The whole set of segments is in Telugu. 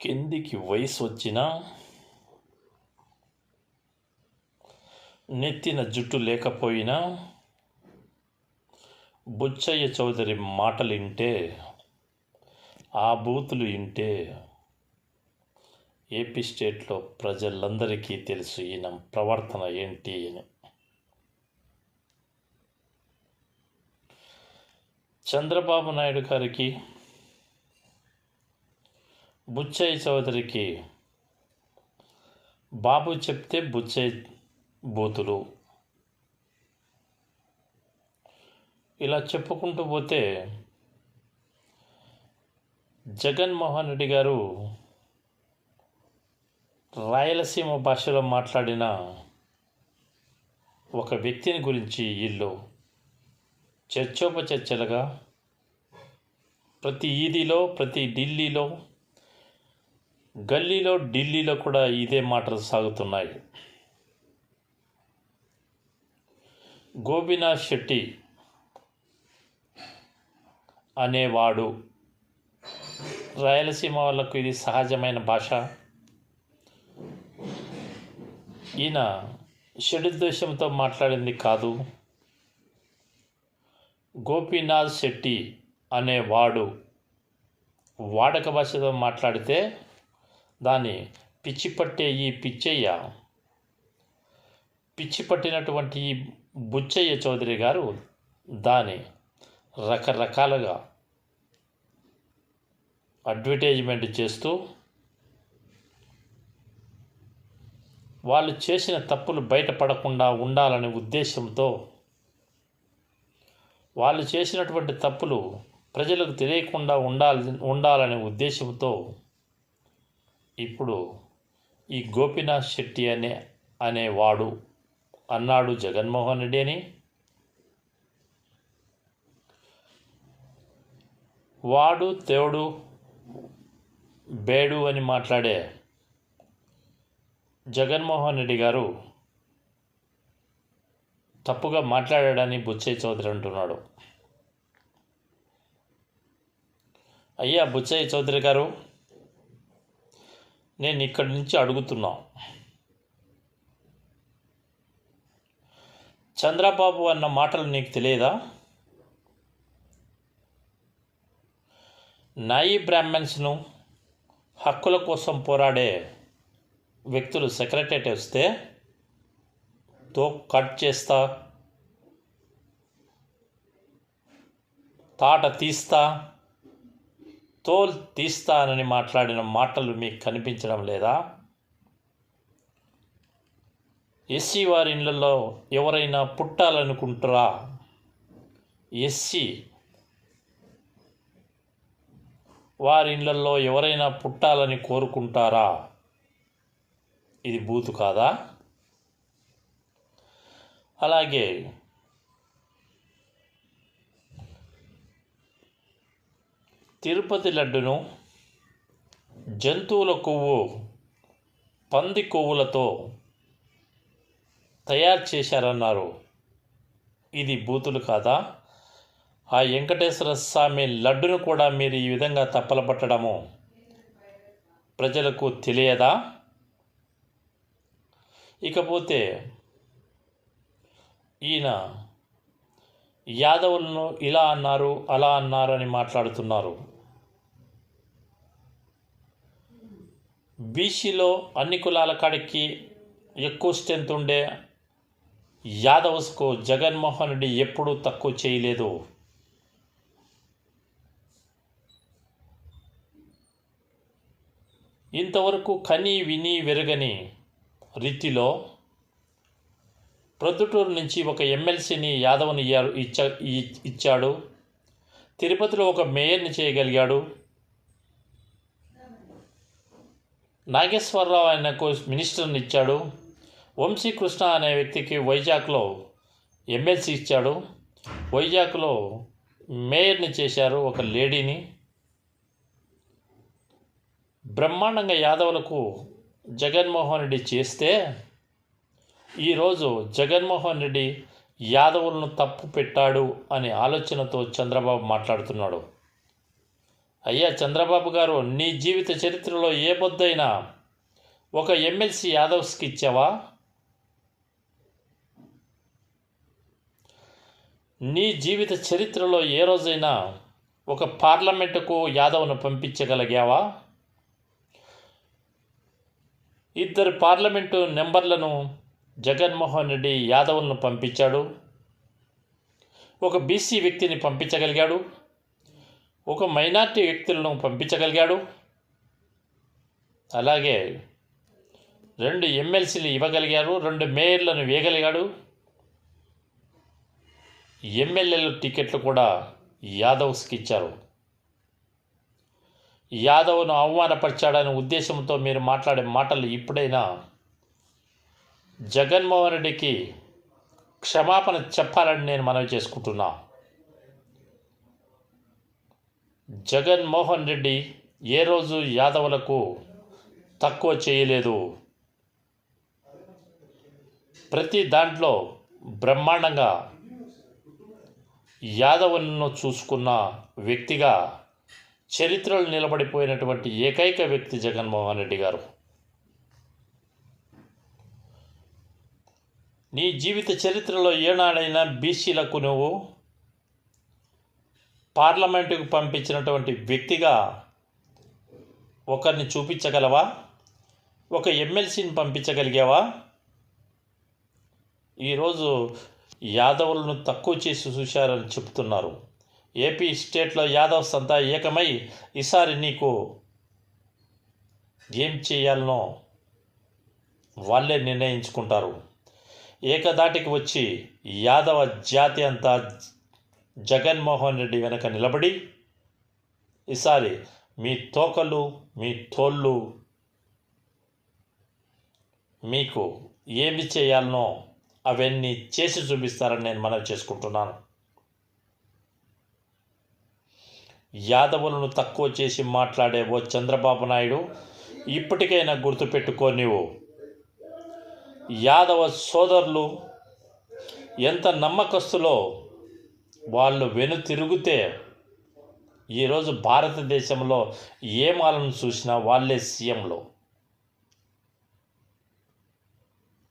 కిందికి వయసు వచ్చినా నెత్తిన జుట్టు లేకపోయినా బుచ్చయ్య చౌదరి మాటలు వింటే, ఆ బూతులు వింటే ఏపీ స్టేట్లో ప్రజలందరికీ తెలుసు ఈయన ప్రవర్తన ఏంటి అని. చంద్రబాబు నాయుడు గారికి, బుచ్చయ్య చౌదరికి బాబు చెప్తే బుచ్చయ్య బూతులు, ఇలా చెప్పుకుంటూ పోతే జగన్మోహన్ రెడ్డి గారు రాయలసీమ భాషలో మాట్లాడిన ఒక వ్యక్తిని గురించి వీళ్ళు చర్చోపచర్చలుగా ప్రతి ఈదిలో, ప్రతి ఢిల్లీలో, గల్లీలో, ఢిల్లీలో కూడా ఇదే మాటలు సాగుతున్నాయి. గోపీనాథ్ శెట్టి అనేవాడు, రాయలసీమ వాళ్ళకు ఇది సహజమైన భాష. ఈయన షడుద్దేశంతో మాట్లాడింది కాదు. గోపీనాథ్ శెట్టి అనేవాడు వాడక భాషతో మాట్లాడితే దాన్ని పిచ్చి పట్టే ఈ పిచ్చయ్య, పిచ్చి పట్టినటువంటి ఈ బుచ్చయ్య చౌదరి గారు దాని రకరకాలుగా అడ్వర్టైజ్మెంట్ చేస్తూ వాళ్ళు చేసిన తప్పులు బయటపడకుండా ఉండాలనే ఉద్దేశంతో, వాళ్ళు చేసినటువంటి తప్పులు ప్రజలకు తెలియకుండా ఉండాలనే ఉద్దేశంతో ఇప్పుడు ఈ గోపీనాథ్ శెట్టి అనేవాడు అన్నాడు జగన్మోహన్ రెడ్డి అని. వాడు దేవుడు బేడు అని మాట్లాడే జగన్మోహన్ రెడ్డి గారు తప్పుగా మాట్లాడాడని బుచ్చయ్య చౌదరి అంటున్నాడు. అయ్యా బుచ్చయ్య చౌదరి గారు, నేను ఇక్కడి నుంచి అడుగుతున్నా, చంద్రబాబు అన్న మాటలు నీకు తెలియదా? నాయి బ్రాహ్మణ్స్ను హక్కుల కోసం పోరాడే వ్యక్తులు సెక్రటరేట్ వస్తే తో కట్ చేస్తా, తాట తీస్తా, తోలు తీస్తానని మాట్లాడిన మాటలు మీకు కనిపించడం లేదా? ఎస్సీ వారి ఇళ్లలో ఎవరైనా పుట్టాలనుకుంటారా? ఎస్సీ వారి ఇళ్లలో ఎవరైనా పుట్టాలని కోరుకుంటారా? ఇది బూతు కాదా? అలాగే తిరుపతి లడ్డును జంతువుల కొవ్వు, పంది కొవ్వులతో తయారు చేశారన్నారు. ఇది బూతులు కాదా? ఆ వెంకటేశ్వర స్వామి లడ్డును కూడా మీరు ఈ విధంగా తప్పలపట్టడము ప్రజలకు తెలియదా? ఇకపోతే ఈయన యాదవులను ఇలా అన్నారు, అలా అన్నారు అని మాట్లాడుతున్నారు. బీసీలో అన్ని కులాల కాడికి ఎక్కువ స్ట్రెంత్ ఉండే యాదవ్స్కు జగన్మోహన్ రెడ్డి ఎప్పుడూ తక్కువ చేయలేదు. ఇంతవరకు కని విని వెరగని రీతిలో ప్రొద్దుటూరు నుంచి ఒక ఎమ్మెల్సీని యాదవ్ని ఇచ్చాడు. తిరుపతిలో ఒక మేయర్ని చేయగలిగాడు. నాగేశ్వరరావు ఆయనకు మినిస్టర్ని ఇచ్చాడు. వంశీకృష్ణ అనే వ్యక్తికి వైజాగ్లో ఎమ్మెల్సీ ఇచ్చాడు. వైజాగ్లో మేయర్ని చేశారు, ఒక లేడీని. బ్రహ్మాండంగా యాదవులకు జగన్మోహన్ రెడ్డి చేస్తే ఈరోజు జగన్మోహన్ రెడ్డి యాదవులను తప్పు పెట్టాడు అనే ఆలోచనతో చంద్రబాబు మాట్లాడుతున్నాడు. అయ్యా చంద్రబాబు గారు, నీ జీవిత చరిత్రలో ఏ పొద్దైనా ఒక ఎమ్మెల్సీ యాదవ్స్కి ఇచ్చావా? నీ జీవిత చరిత్రలో ఏ రోజైనా ఒక పార్లమెంటుకు యాదవ్ను పంపించగలిగావా? 2 పార్లమెంటు నెంబర్లను జగన్మోహన్ రెడ్డి యాదవ్లను పంపించాడు. ఒక బీసీ వ్యక్తిని పంపించగలిగాడు, ఒక మైనార్టీ వ్యక్తులను పంపించగలిగాడు, అలాగే 2 ఎమ్మెల్సీలు ఇవ్వగలిగారు, 2 మేయర్లను వేయగలిగాడు. ఎమ్మెల్యేల టికెట్లు కూడా యాదవ్స్కి ఇచ్చారు. యాదవ్ను అవమానపరిచాడనే ఉద్దేశంతో మీరు మాట్లాడే మాటలు ఇప్పుడైనా జగన్మోహన్ రెడ్డికి క్షమాపణ చెప్పాలని నేను మనవి చేసుకుంటున్నా. జగన్మోహన్ రెడ్డి ఏ రోజు యాదవులకు తక్కువ చేయలేదు. ప్రతి దాంట్లో బ్రహ్మాండంగా యాదవులను చూసుకున్న వ్యక్తిగా చరిత్రలో నిలబడిపోయినటువంటి ఏకైక వ్యక్తి జగన్మోహన్ రెడ్డి గారు. నీ జీవిత చరిత్రలో ఏనాడైనా బీసీలకు నువ్వు పార్లమెంటుకు పంపించినటువంటి వ్యక్తిగా ఒకరిని చూపించగలవా? ఒక ఎమ్మెల్సీని పంపించగలిగావా? ఈరోజు యాదవులను తక్కువ చేసి చూశారని చెప్తున్నారు. ఏపీ స్టేట్లో యాదవ్స్ అంతా ఏకమై ఈసారి నీకు ఏం చేయాలనో వాళ్ళే నిర్ణయించుకుంటారు. ఏకదాటికి వచ్చి యాదవ జాతి అంతా జగన్మోహన్ రెడ్డి వెనక నిలబడి ఈసారి మీ తోకలు మీ తోళ్ళు మీకు ఏమి చేయాలనో అవన్నీ చేసి చూపిస్తారని నేను మనవి చేసుకుంటున్నాను. యాదవులను తక్కువ చేసి మాట్లాడే ఓ చంద్రబాబు నాయుడు, ఇప్పటికైనా గుర్తుపెట్టుకో, నీవు యాదవ సోదరులు ఎంత నమ్మకస్తులో వాళ్ళు వెనుతిరిగితే ఈరోజు భారతదేశంలో ఏ మాలను చూసినా వాళ్ళే సీఎంలో.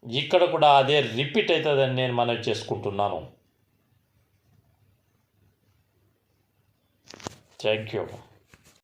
ఇక్కడ కూడా అదే రిపీట్ అవుతుందని నేను మనవి చేసుకుంటున్నాను. Thank you.